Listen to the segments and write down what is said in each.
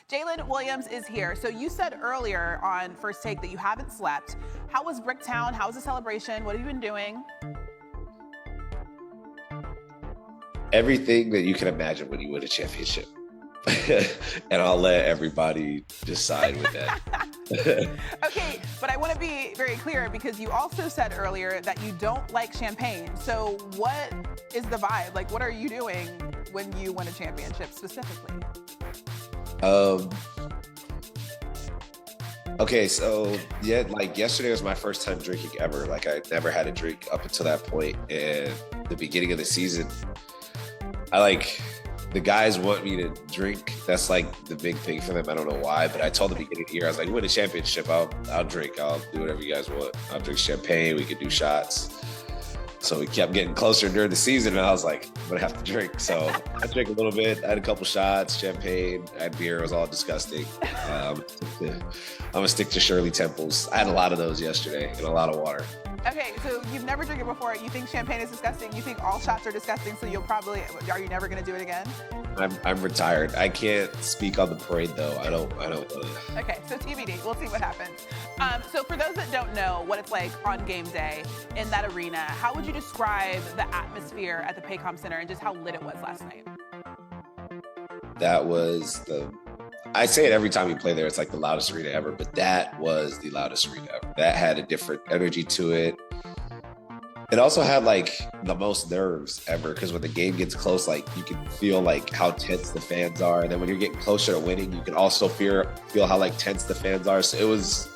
Jalen Williams is here. So you said earlier on First Take that you haven't slept. How was Bricktown? How was the celebration? What have you been doing? Everything that you can imagine when you win a championship. And I'll let everybody decide with that. Okay, but I want to be very clear because you also said earlier that you don't like champagne. So what is the vibe? Like, what are you doing when you win a championship specifically? Okay, so yeah, like yesterday was my first time drinking ever. Like I never had a drink up until that point. And the beginning of the season, the guys want me to drink. That's like the big thing for them. I don't know why, but I told them at the beginning of the year, I was like, win a championship, I'll drink. I'll do whatever you guys want. I'll drink champagne. We could do shots. So we kept getting closer during the season, and I was like, I'm gonna have to drink. So I drank a little bit. I had a couple shots, champagne, I had beer. It was all disgusting. I'm gonna stick to Shirley Temples. I had a lot of those yesterday and a lot of water. Okay, so you've never drank it before. You think champagne is disgusting. You think all shots are disgusting, so are you never gonna do it again? I'm retired. I can't speak on the parade though. I don't. Okay, so TBD. We'll see what happens. So for those that don't know what it's like on game day in that arena, how would you describe the atmosphere at the Paycom Center and just how lit it was last night? That was I say it every time we play there. It's like the loudest arena ever, but that was the loudest arena ever. That had a different energy to it. It also had like the most nerves ever because when the game gets close, like you can feel like how tense the fans are. And then when you're getting closer to winning, you can also feel how like tense the fans are. So it was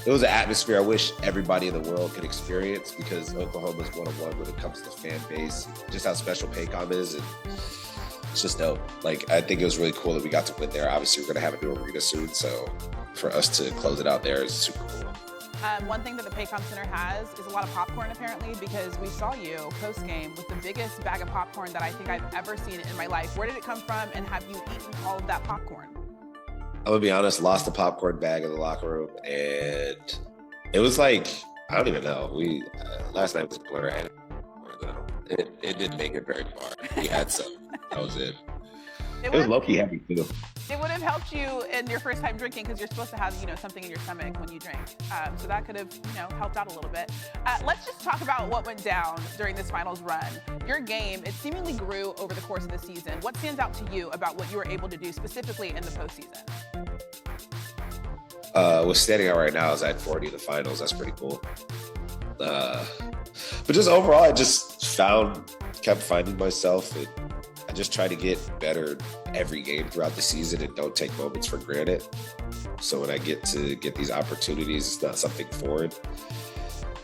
an atmosphere I wish everybody in the world could experience because Oklahoma's one-on-one when it comes to fan base, just how special Paycom is. And it's just dope. Like, I think it was really cool that we got to win there. Obviously, we're going to have a new arena soon. So for us to close it out there is super cool. One thing that the Paycom Center has is a lot of popcorn, apparently, because we saw you post-game with the biggest bag of popcorn that I think I've ever seen in my life. Where did it come from, and have you eaten all of that popcorn? I'm going to be honest, lost the popcorn bag in the locker room, and it was like, I don't even know. Last night was a blur. It didn't make it very far. We had some. That was it. It was low-key heavy, too. It would have helped you in your first time drinking because you're supposed to have, something in your stomach when you drink. So that could have, helped out a little bit. Let's just talk about what went down during this finals run. Your game, it seemingly grew over the course of the season. What stands out to you about what you were able to do specifically in the postseason? What's standing out right now is at 40 in the finals. That's pretty cool. But just overall, I just kept finding myself and I just try to get better every game throughout the season and don't take moments for granted. So when I get these opportunities, it's not something foreign.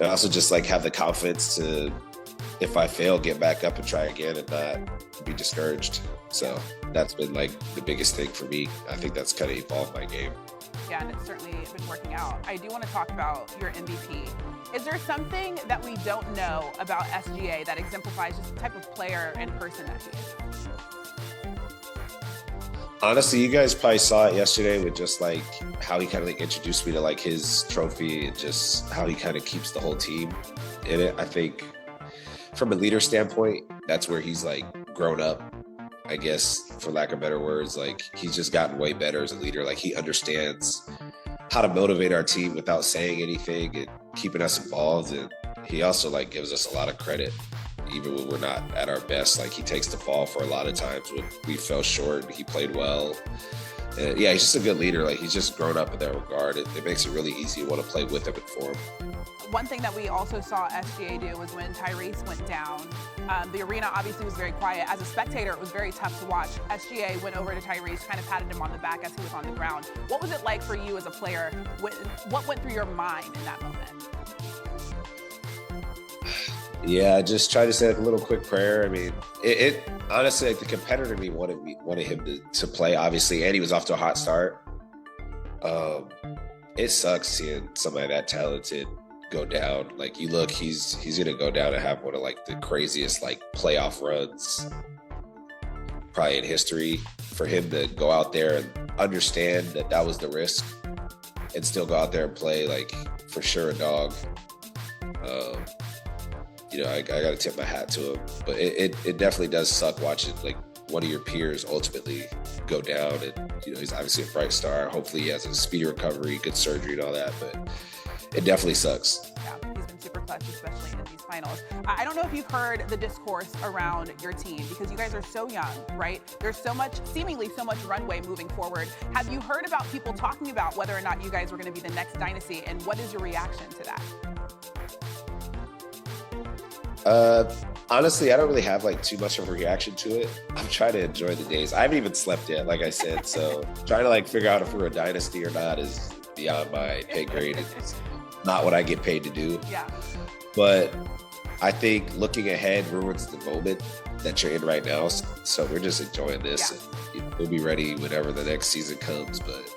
And also just have the confidence to, if I fail, get back up and try again and not be discouraged. So that's been the biggest thing for me. I think that's kind of evolved my game. Yeah, and it's certainly been working out. I do want to talk about your MVP. Is there something that we don't know about SGA that exemplifies just the type of player and person that he is? Honestly, you guys probably saw it yesterday with just how he kind of introduced me to his trophy and just how he kind of keeps the whole team in it. I think from a leader standpoint, that's where he's grown up, I guess, for lack of better words. He's just gotten way better as a leader. He understands how to motivate our team without saying anything and keeping us involved. And he also gives us a lot of credit. Even when we're not at our best, he takes the fall for a lot of times when we fell short. He played well. And yeah, he's just a good leader. He's just grown up in that regard. It makes it really easy to want to play with him and for him. One thing that we also saw SGA do was when Tyrese went down, the arena obviously was very quiet. As a spectator, it was very tough to watch. SGA went over to Tyrese, kind of patted him on the back as he was on the ground. What was it like for you as a player? What went through your mind in that moment? Yeah, I just tried to say a little quick prayer. I mean, it honestly, the competitor in me wanted him to play, obviously, and he was off to a hot start. It sucks seeing somebody that talented go down. You look, he's gonna go down and have one of the craziest playoff runs probably in history. For him to go out there and understand that was the risk and still go out there and play, for sure a dog. I got to tip my hat to him. But it definitely does suck watching one of your peers ultimately go down. And, he's obviously a bright star. Hopefully he has a speedy recovery, good surgery and all that, but it definitely sucks. Yeah, he's been super clutch, especially in these finals. I don't know if you've heard the discourse around your team because you guys are so young, right? There's seemingly so much runway moving forward. Have you heard about people talking about whether or not you guys were going to be the next dynasty, and what is your reaction to that? Honestly, I don't really have too much of a reaction to it. I'm trying to enjoy the days. I haven't even slept yet, like I said. So trying to figure out if we're a dynasty or not is beyond my pay grade. It's not what I get paid to do. Yeah. But I think looking ahead ruins the moment that you're in right now. So we're just enjoying this. Yeah. And we'll be ready whenever the next season comes. But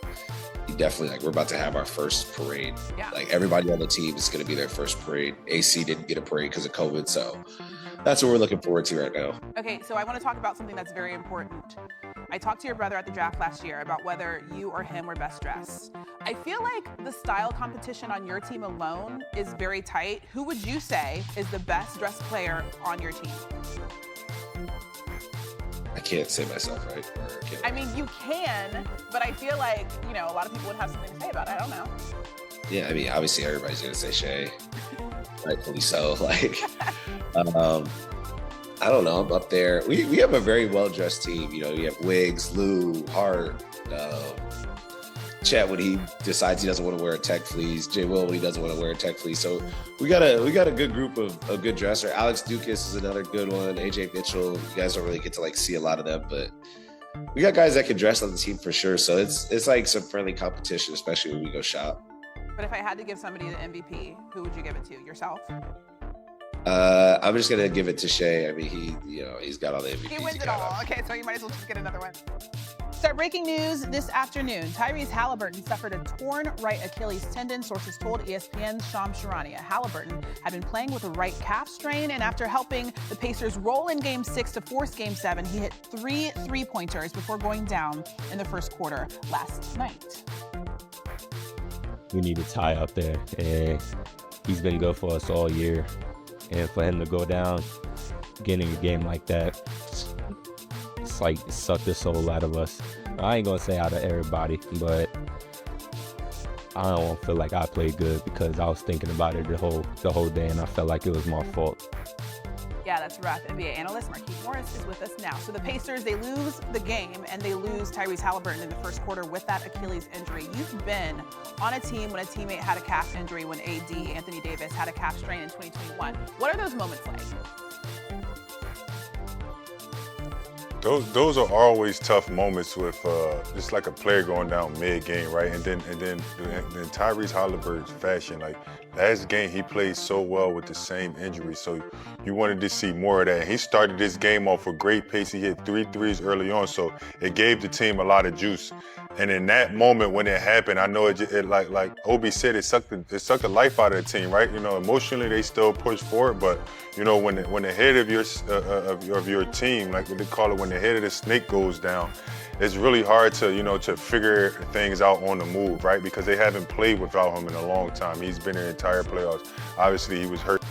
definitely, we're about to have our first parade. Yeah. Everybody on the team is going to be their first parade. AC didn't get a parade because of COVID. So that's what we're looking forward to right now. Okay, so I want to talk about something that's very important. I talked to your brother at the draft last year about whether you or him were best dressed. I feel like the style competition on your team alone is very tight. Who would you say is the best dressed player on your team? I can't say myself, right? I mean, you can, but I feel like, a lot of people would have something to say about it. I don't know. Yeah, I mean, obviously everybody's going to say Shay. Rightfully so. I don't know. I'm up there. We have a very well-dressed team. You have Wiggs, Lou, Hart, Chet when he decides he doesn't want to wear a tech fleece, J. Will when he doesn't want to wear a tech fleece. So we got a good group of good dressers. Alex Dukas is another good one. AJ Mitchell. You guys don't really get to see a lot of them, but we got guys that can dress on the team for sure. So it's like some friendly competition, especially when we go shop. But if I had to give somebody the MVP, who would you give it to? Yourself? I'm just gonna give it to Shay. I mean, he's got all the MVPs. He wins it all. Okay, so you might as well just get another one. Start breaking news this afternoon. Tyrese Halliburton suffered a torn right Achilles tendon, sources told ESPN's Shams Charania. Halliburton had been playing with a right calf strain, and after helping the Pacers roll in Game 6 to force Game 7, he hit 3 3-pointers before going down in the first quarter last night. We need a tie up there, and he's been good for us all year. And for him to go down, getting a game like that, it's like it sucked the soul out of us. I ain't gonna say out of everybody, but I don't feel like I played good because I was thinking about it the whole day, and I felt like it was my fault. Yeah, that's rough. NBA analyst Marquise Morris is with us now. So the Pacers, they lose the game, and they lose Tyrese Halliburton in the first quarter with that Achilles injury. You've been on a team when a teammate had a calf injury, when AD, Anthony Davis, had a calf strain in 2021. What are those moments like? Those are always tough moments with just like a player going down mid-game, right? And then Tyrese Halliburton's fashion, last game he played so well with the same injury, so you wanted to see more of that. He started this game off with great pace. He hit 3 threes early on, so it gave the team a lot of juice. And in that moment when it happened, I know it like Obi said, it sucked the life out of the team, right? Emotionally they still push forward, but when the head of your team, like what they call it, when the head of the snake goes down, it's really hard to figure things out on the move, right? Because they haven't played without him in a long time. He's been in the entire playoffs. Obviously, he was hurt